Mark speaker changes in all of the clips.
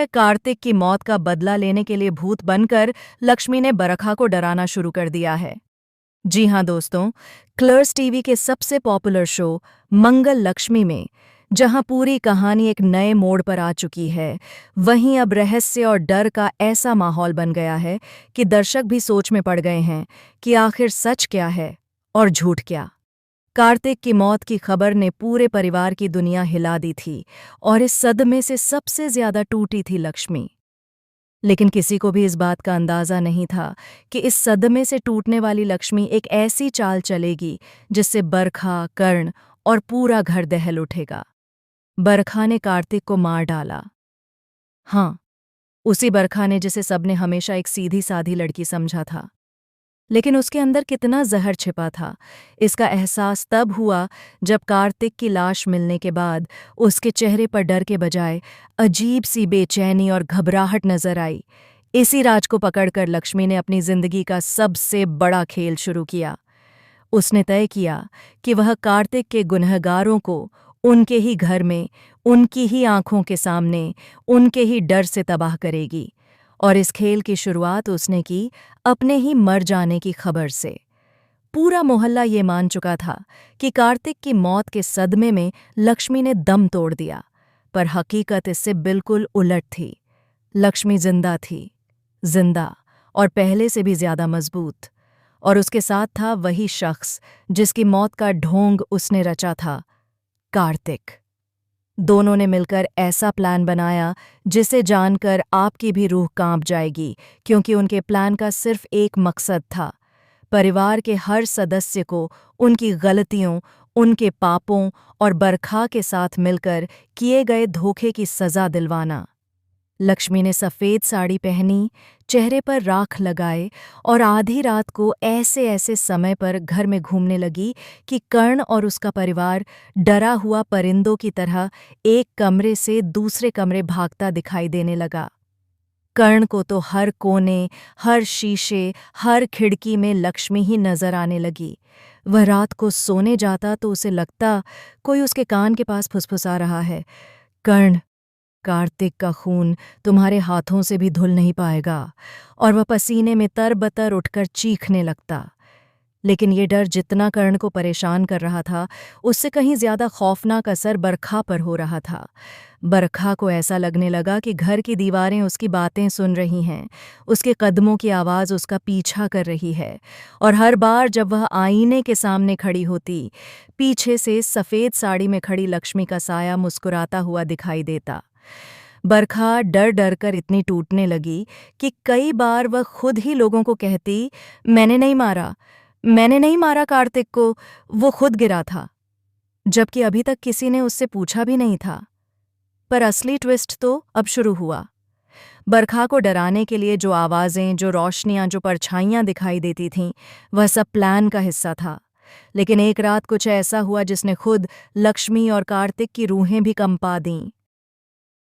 Speaker 1: कार्तिक की मौत का बदला लेने के लिए भूत बनकर लक्ष्मी ने बरखा को डराना शुरू कर दिया है। जी हाँ दोस्तों, क्लर्स टीवी के सबसे पॉपुलर शो मंगल लक्ष्मी में जहां पूरी कहानी एक नए मोड़ पर आ चुकी है, वहीं अब रहस्य और डर का ऐसा माहौल बन गया है कि दर्शक भी सोच में पड़ गए हैं कि आखिर सच क्या है और झूठ क्या। कार्तिक की मौत की खबर ने पूरे परिवार की दुनिया हिला दी थी और इस सदमे से सबसे ज्यादा टूटी थी लक्ष्मी। लेकिन किसी को भी इस बात का अंदाजा नहीं था कि इस सदमे से टूटने वाली लक्ष्मी एक ऐसी चाल चलेगी जिससे बरखा, कर्ण और पूरा घर दहल उठेगा। बरखा ने कार्तिक को मार डाला। हाँ, उसी बरखा ने जिसे सबने हमेशा एक सीधी साधी लड़की समझा था। लेकिन उसके अंदर कितना जहर छिपा था, इसका एहसास तब हुआ जब कार्तिक की लाश मिलने के बाद उसके चेहरे पर डर के बजाय अजीब सी बेचैनी और घबराहट नजर आई। इसी राज को पकड़कर लक्ष्मी ने अपनी जिंदगी का सबसे बड़ा खेल शुरू किया। उसने तय किया कि वह कार्तिक के गुनहगारों को उनके ही घर में, उनकी ही आंखों के सामने, उनके ही डर से तबाह करेगी। और इस खेल की शुरुआत उसने की अपने ही मर जाने की खबर से। पूरा मोहल्ला ये मान चुका था कि कार्तिक की मौत के सदमे में लक्ष्मी ने दम तोड़ दिया, पर हकीकत इससे बिल्कुल उलट थी। लक्ष्मी जिंदा थी, जिंदा और पहले से भी ज्यादा मजबूत। और उसके साथ था वही शख्स जिसकी मौत का ढोंग उसने रचा था, कार्तिक। दोनों ने मिलकर ऐसा प्लान बनाया जिसे जानकर आपकी भी रूह कांप जाएगी, क्योंकि उनके प्लान का सिर्फ एक मकसद था, परिवार के हर सदस्य को उनकी गलतियों, उनके पापों और बरखा के साथ मिलकर किए गए धोखे की सजा दिलवाना। लक्ष्मी ने सफ़ेद साड़ी पहनी, चेहरे पर राख लगाए और आधी रात को ऐसे ऐसे समय पर घर में घूमने लगी कि कर्ण और उसका परिवार डरा हुआ परिंदों की तरह एक कमरे से दूसरे कमरे भागता दिखाई देने लगा। कर्ण को तो हर कोने, हर शीशे, हर खिड़की में लक्ष्मी ही नजर आने लगी। वह रात को सोने जाता तो उसे लगता कोई उसके कान के पास फुसफुसा रहा है, कर्ण, कार्तिक का खून तुम्हारे हाथों से भी धुल नहीं पाएगा। और वह पसीने में तरबतर उठकर चीखने लगता। लेकिन ये डर जितना कर्ण को परेशान कर रहा था, उससे कहीं ज्यादा खौफनाक असर बरखा पर हो रहा था। बरखा को ऐसा लगने लगा कि घर की दीवारें उसकी बातें सुन रही हैं, उसके कदमों की आवाज़ उसका पीछा कर रही है। और हर बार जब वह आईने के सामने खड़ी होती, पीछे से सफ़ेद साड़ी में खड़ी लक्ष्मी का साया मुस्कुराता हुआ दिखाई देता। बरखा डर डर कर इतनी टूटने लगी कि कई बार वह खुद ही लोगों को कहती, मैंने नहीं मारा कार्तिक को, वो खुद गिरा था। जबकि अभी तक किसी ने उससे पूछा भी नहीं था। पर असली ट्विस्ट तो अब शुरू हुआ। बरखा को डराने के लिए जो आवाज़ें, जो रोशनियां, जो परछाइयां दिखाई देती थीं, वह सब प्लान का हिस्सा था। लेकिन एक रात कुछ ऐसा हुआ जिसने खुद लक्ष्मी और कार्तिक की रूहें भी कंपा दीं।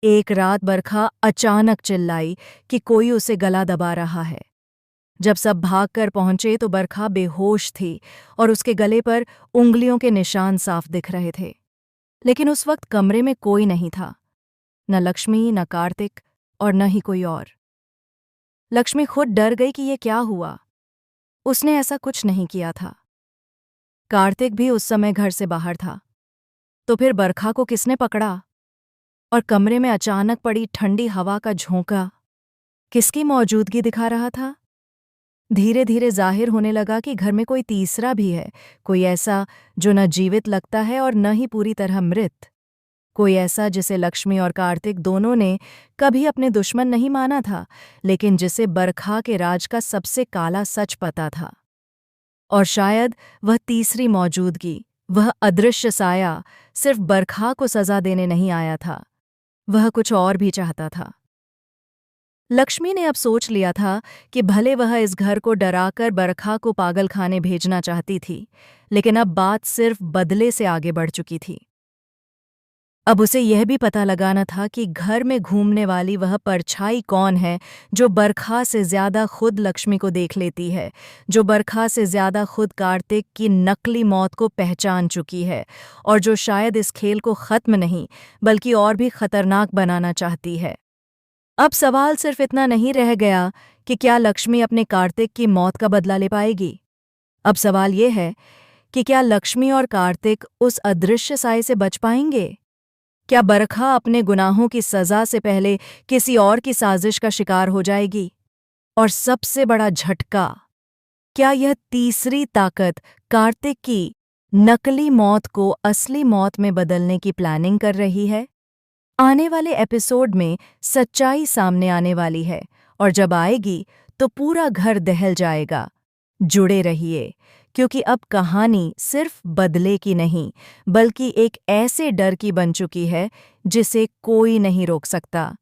Speaker 1: एक रात बरखा अचानक चिल्लाई कि कोई उसे गला दबा रहा है। जब सब भागकर पहुंचे तो बरखा बेहोश थी और उसके गले पर उंगलियों के निशान साफ दिख रहे थे। लेकिन उस वक्त कमरे में कोई नहीं था, न लक्ष्मी, न कार्तिक और न ही कोई और। लक्ष्मी खुद डर गई कि ये क्या हुआ। उसने ऐसा कुछ नहीं किया था। कार्तिक भी उस समय घर से बाहर था। तो फिर बरखा को किसने पकड़ा? और कमरे में अचानक पड़ी ठंडी हवा का झोंका किसकी मौजूदगी दिखा रहा था? धीरे धीरे जाहिर होने लगा कि घर में कोई तीसरा भी है, कोई ऐसा जो न जीवित लगता है और न ही पूरी तरह मृत। कोई ऐसा जिसे लक्ष्मी और कार्तिक दोनों ने कभी अपने दुश्मन नहीं माना था, लेकिन जिसे बरखा के राज का सबसे काला सच पता था। और शायद वह तीसरी मौजूदगी, वह अदृश्य साया, सिर्फ बरखा को सजा देने नहीं आया था, वह कुछ और भी चाहता था। लक्ष्मी ने अब सोच लिया था कि भले वह इस घर को डराकर बरखा को पागलखाने भेजना चाहती थी, लेकिन अब बात सिर्फ बदले से आगे बढ़ चुकी थी। अब उसे यह भी पता लगाना था कि घर में घूमने वाली वह परछाई कौन है जो बरखा से ज्यादा खुद लक्ष्मी को देख लेती है, जो बरखा से ज्यादा खुद कार्तिक की नकली मौत को पहचान चुकी है और जो शायद इस खेल को खत्म नहीं बल्कि और भी खतरनाक बनाना चाहती है। अब सवाल सिर्फ इतना नहीं रह गया कि क्या लक्ष्मी अपने कार्तिक की मौत का बदला ले पाएगी। अब सवाल यह है कि क्या लक्ष्मी और कार्तिक उस अदृश्य साए से बच पाएंगे। क्या बरखा अपने गुनाहों की सजा से पहले किसी और की साजिश का शिकार हो जाएगी। और सबसे बड़ा झटका, क्या यह तीसरी ताकत कार्तिक की नकली मौत को असली मौत में बदलने की प्लानिंग कर रही है। आने वाले एपिसोड में सच्चाई सामने आने वाली है और जब आएगी तो पूरा घर दहल जाएगा। जुड़े रहिए, क्योंकि अब कहानी सिर्फ बदले की नहीं बल्कि एक ऐसे डर की बन चुकी है जिसे कोई नहीं रोक सकता।